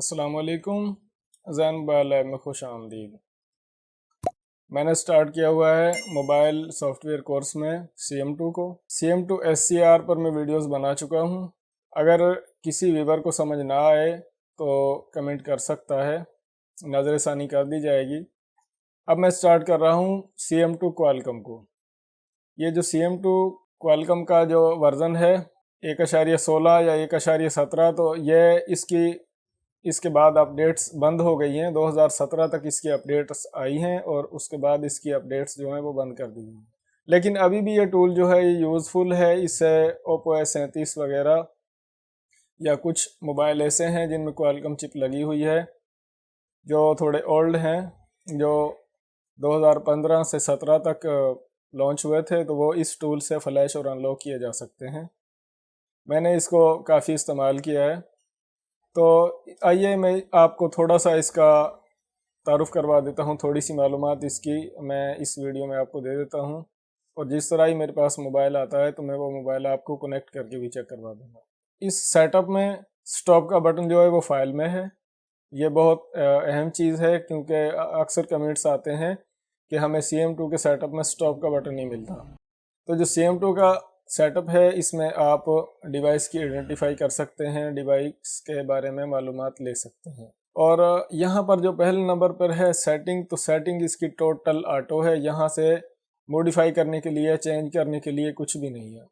अस्सलाम वालेकुम। Jain mobile lab में खुश आमदीद। मैंने स्टार्ट किया हुआ है मोबाइल सॉफ्टवेयर कोर्स में CM2 को। CM2 SCR पर मैं वीडियोस बना चुका हूँ। अगर किसी व्यूवर को समझ ना आए तो कमेंट कर सकता है, नज़रसानी कर दी जाएगी। अब मैं स्टार्ट कर रहा हूँ CM2 क्वालकॉम को। ये जो CM2 क्वालकॉम का जो वर्ज़न है 1.16 या 1.17, तो ये इसके बाद अपडेट्स बंद हो गई हैं। 2017 तक इसकी अपडेट्स आई हैं और उसके बाद इसकी अपडेट्स जो हैं वो बंद कर दी गई हैं। लेकिन अभी भी ये टूल जो है ये यूज़फुल है। इससे Oppo A37 वगैरह या कुछ मोबाइल ऐसे हैं जिनमें क्वालकॉम चिप लगी हुई है, जो थोड़े ओल्ड हैं, जो 2015 से 17 तक लॉन्च हुए थे, तो वो इस टूल से फ्लैश और अनलॉक किए जा सकते हैं। मैंने इसको काफ़ी इस्तेमाल किया है। तो आइए मैं आपको थोड़ा सा इसका तारुफ करवा देता हूँ। थोड़ी सी मालूमात इसकी मैं इस वीडियो में आपको दे देता हूँ, और जिस तरह ही मेरे पास मोबाइल आता है तो मैं वो मोबाइल आपको कनेक्ट करके भी चेक करवा दूँगा। इस सेटअप में स्टॉप का बटन जो है वो फाइल में है। ये बहुत अहम चीज़ है, क्योंकि अक्सर कमेंट्स आते हैं कि हमें CM2 के सेटअप में स्टॉप का बटन नहीं मिलता। तो जो CM2 का सेटअप है इसमें आप डिवाइस की आइडेंटिफाई कर सकते हैं, डिवाइस के बारे में मालूमात ले सकते हैं। और यहाँ पर जो पहले नंबर पर है सेटिंग, तो सेटिंग इसकी टोटल ऑटो है। यहाँ से मॉडिफाई करने के लिए, चेंज करने के लिए कुछ भी नहीं है।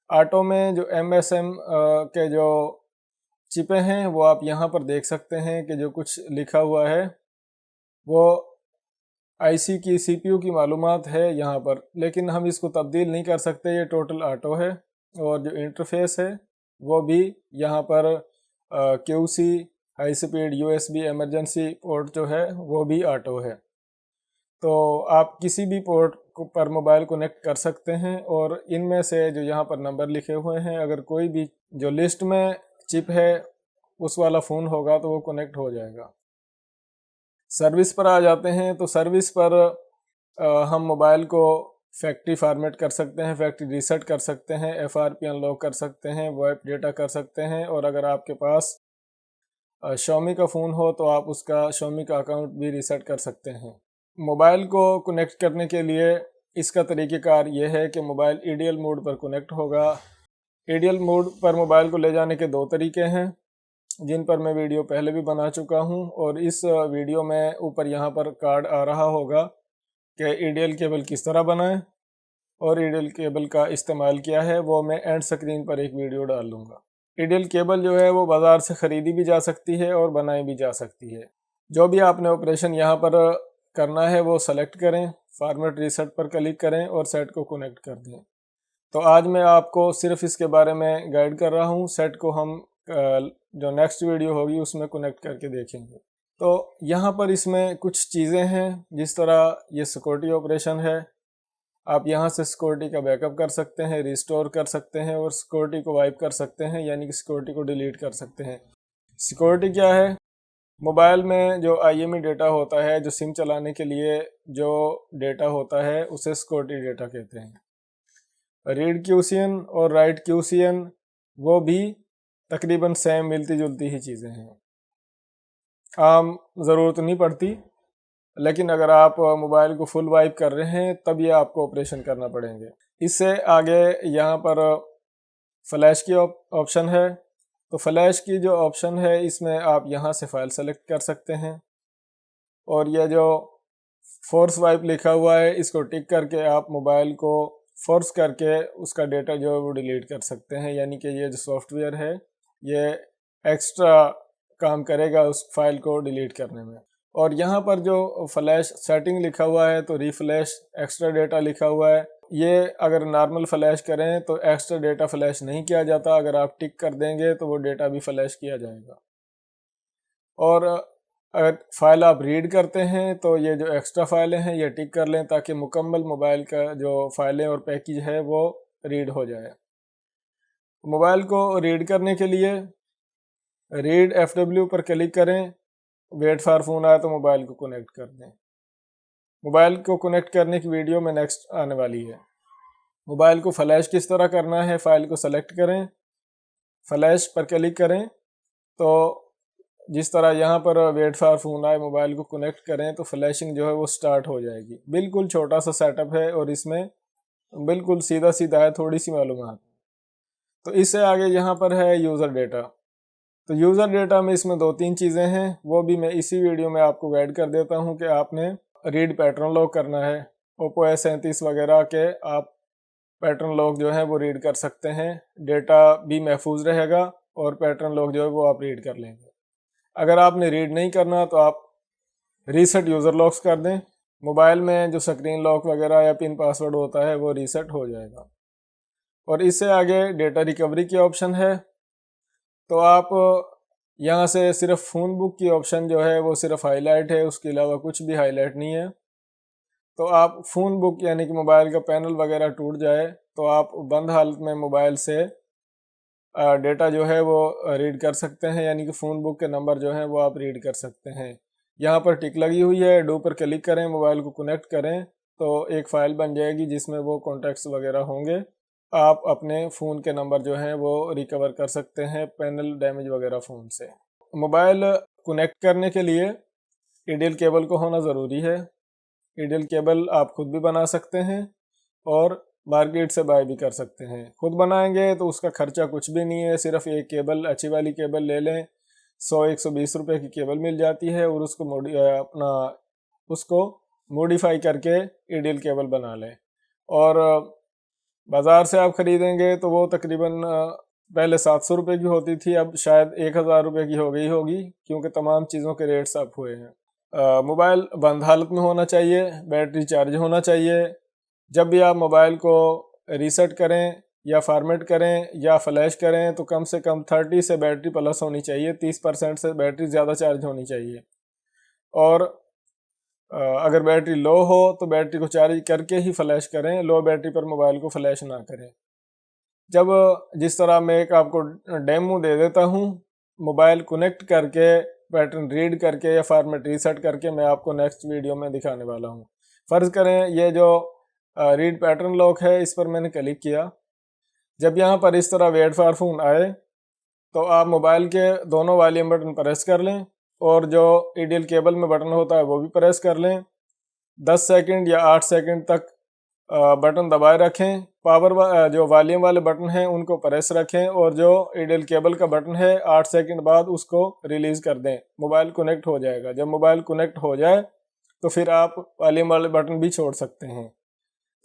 ऑटो में जो MSM के जो चिपें हैं वो आप यहाँ पर देख सकते हैं कि जो कुछ लिखा हुआ है वो IC की CPU की मालूमात है यहाँ पर, लेकिन हम इसको तब्दील नहीं कर सकते। ये टोटल ऑटो है। और जो इंटरफेस है वो भी यहाँ पर QC, high speed USB emergency port जो है वो भी ऑटो है। तो आप किसी भी पोर्ट पर मोबाइल कनेक्ट कर सकते हैं, और इनमें से जो यहाँ पर नंबर लिखे हुए हैं, अगर कोई भी जो लिस्ट में चिप है उस वाला फ़ोन होगा तो वो कनेक्ट हो जाएगा। सर्विस पर आ जाते हैं, तो सर्विस पर हम मोबाइल को फैक्ट्री फॉर्मेट कर सकते हैं, फैक्ट्री रीसेट कर सकते हैं, FRP अनलॉक कर सकते हैं, वॉइप डेटा कर सकते हैं, और अगर आपके पास Xiaomi का फ़ोन हो तो आप उसका Xiaomi का अकाउंट भी रीसेट कर सकते हैं। मोबाइल को कनेक्ट करने के लिए इसका तरीक़ेकार ये है कि मोबाइल EDL मोड पर कनेक्ट होगा। EDL मोड पर मोबाइल को ले जाने के दो तरीके हैं, जिन पर मैं वीडियो पहले भी बना चुका हूं, और इस वीडियो में ऊपर यहाँ पर कार्ड आ रहा होगा कि EDL केबल किस तरह बनाएं, और EDL केबल का इस्तेमाल किया है वो मैं एंड स्क्रीन पर एक वीडियो डाल दूँगा। EDL केबल जो है वो बाज़ार से ख़रीदी भी जा सकती है और बनाई भी जा सकती है। जो भी आपने ऑपरेशन यहाँ पर करना है वो सेलेक्ट करें, फॉर्मेट रीसेट पर क्लिक करें और सेट को कनेक्ट कर दें। तो आज मैं आपको सिर्फ इसके बारे में गाइड कर रहा हूँ। सेट को हम जो नेक्स्ट वीडियो होगी उसमें कनेक्ट करके देखेंगे। तो यहाँ पर इसमें कुछ चीज़ें हैं, जिस तरह ये सिक्योरिटी ऑपरेशन है। आप यहाँ से सिक्योरिटी का बैकअप कर सकते हैं, रिस्टोर कर सकते हैं, और सिक्योरिटी को वाइप कर सकते हैं, यानी कि सिक्योरिटी को डिलीट कर सकते हैं। सिक्योरिटी क्या है? मोबाइल में जो IME डेटा होता है, जो सिम चलाने के लिए जो डेटा होता है उसे सिक्योरिटी डेटा कहते हैं। रीड QCN और राइट QCN वो भी तकरीबन सेम मिलती जुलती ही चीज़ें हैं, आम ज़रूरत नहीं पड़ती। लेकिन अगर आप मोबाइल को फुल वाइप कर रहे हैं तब ये आपको ऑपरेशन करना पड़ेंगे। इससे आगे यहाँ पर फ्लैश की ऑप्शन है। तो फ्लैश की जो ऑप्शन है इसमें आप यहाँ से फाइल सेलेक्ट कर सकते हैं, और यह जो फोर्स वाइप लिखा हुआ है इसको टिक करके आप मोबाइल को फोर्स करके उसका डेटा जो है वो डिलीट कर सकते हैं। यानी कि ये जो सॉफ्टवेयर है ये एक्स्ट्रा काम करेगा उस फाइल को डिलीट करने में। और यहाँ पर जो फ्लैश सेटिंग लिखा हुआ है तो रीफ्लैश एक्स्ट्रा डेटा लिखा हुआ है। ये अगर नॉर्मल फ्लैश करें तो एक्स्ट्रा डेटा फ्लैश नहीं किया जाता, अगर आप टिक कर देंगे तो वो डेटा भी फ्लैश किया जाएगा। और अगर फाइल आप रीड करते हैं तो ये जो एक्स्ट्रा फाइलें हैं ये टिक कर लें, ताकि मुकम्मल मोबाइल का जो फाइलें और पैकेज है वो रीड हो जाए। मोबाइल को रीड करने के लिए रीड FW पर क्लिक करें, वेट फॉर फोन आए तो मोबाइल को कनेक्ट कर दें। मोबाइल को कनेक्ट करने की वीडियो में नेक्स्ट आने वाली है। मोबाइल को फ्लैश किस तरह करना है, फाइल को सेलेक्ट करें, फ्लैश पर क्लिक करें, तो जिस तरह यहाँ पर वेट फॉर फोन आए मोबाइल को कनेक्ट करें तो फ्लैशिंग जो है वो स्टार्ट हो जाएगी। बिल्कुल छोटा सा सेटअप है और इसमें बिल्कुल सीधा सीधा है, थोड़ी सी मालूमात। तो इससे आगे यहाँ पर है यूज़र डेटा। तो यूज़र डेटा में इसमें 2-3 चीज़ें हैं, वो भी मैं इसी वीडियो में आपको गाइड कर देता हूँ कि आपने रीड पैटर्न लॉक करना है। ओप्पो S37 वगैरह के आप पैटर्न लॉक जो है वो रीड कर सकते हैं, डेटा भी महफूज रहेगा और पैटर्न लॉक जो है वो आप रीड कर लेंगे। अगर आपने रीड नहीं करना तो आप रीसेट यूज़र लॉक्स कर दें, मोबाइल में जो स्क्रीन लॉक वगैरह या पिन पासवर्ड होता है वो रीसेट हो जाएगा। और इससे आगे डेटा रिकवरी की ऑप्शन है, तो आप यहाँ से सिर्फ फ़ोन बुक की ऑप्शन जो है वो सिर्फ हाईलाइट है, उसके अलावा कुछ भी हाईलाइट नहीं है। तो आप फ़ोन बुक यानी कि मोबाइल का पैनल वगैरह टूट जाए तो आप बंद हालत में मोबाइल से डेटा जो है वो रीड कर सकते हैं, यानी कि फ़ोन बुक के नंबर जो हैं वो आप रीड कर सकते हैं। यहाँ पर टिक लगी हुई है, डू पर क्लिक करें, मोबाइल को कनेक्ट करें तो एक फ़ाइल बन जाएगी जिसमें वो कॉन्टैक्ट्स वगैरह होंगे। आप अपने फ़ोन के नंबर जो हैं वो रिकवर कर सकते हैं पैनल डैमेज वगैरह फ़ोन से। मोबाइल कनेक्ट करने के लिए ईडीएल केबल को होना ज़रूरी है। ईडीएल केबल आप खुद भी बना सकते हैं और मार्केट से बाय भी कर सकते हैं। खुद बनाएंगे तो उसका खर्चा कुछ भी नहीं है, सिर्फ एक केबल अच्छी वाली केबल ले लें, 100-120 रुपये की केबल मिल जाती है और उसको मॉडिफाई करके ईडीएल केबल बना लें। और बाज़ार से आप ख़रीदेंगे तो वो तकरीबन पहले 700 रुपये की होती थी, अब शायद 1000 रुपये की हो गई होगी, क्योंकि तमाम चीज़ों के रेट्स अप हुए हैं। मोबाइल बंद हालत में होना चाहिए, बैटरी चार्ज होना चाहिए। जब भी आप मोबाइल को रीसेट करें या फॉर्मेट करें या फ्लैश करें तो कम से कम 30 से बैटरी प्लस होनी चाहिए, 30% से बैटरी ज़्यादा चार्ज होनी चाहिए। और अगर बैटरी लो हो तो बैटरी को चार्ज करके ही फ्लैश करें, लो बैटरी पर मोबाइल को फ्लैश ना करें। जब जिस तरह मैं एक आपको डेमो दे देता हूँ, मोबाइल कनेक्ट करके पैटर्न रीड करके या फॉर्मेट रीसेट करके मैं आपको नेक्स्ट वीडियो में दिखाने वाला हूँ। फ़र्ज़ करें ये जो रीड पैटर्न लॉक है इस पर मैंने क्लिक किया। जब यहाँ पर इस तरह वेट फॉर फोन आए तो आप मोबाइल के दोनों वॉल्यूम बटन प्रेस कर लें और जो ईडीएल केबल में बटन होता है वो भी प्रेस कर लें। 10 सेकंड या 8 सेकंड तक बटन दबाए रखें। पावर जो वॉल्यूम वाले बटन हैं उनको प्रेस रखें और जो ईडीएल केबल का बटन है 8 सेकंड बाद उसको रिलीज़ कर दें, मोबाइल कनेक्ट हो जाएगा। जब मोबाइल कनेक्ट हो जाए तो फिर आप वॉल्यूम वाले बटन भी छोड़ सकते हैं।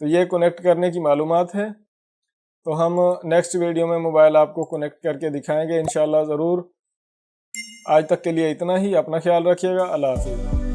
तो ये कनेक्ट करने की मालूमात है। तो हम नेक्स्ट वीडियो में मोबाइल आपको कनेक्ट करके दिखाएंगे इंशाल्लाह ज़रूर। आज तक के लिए इतना ही, अपना ख्याल रखिएगा। अल्लाह हाफिज़।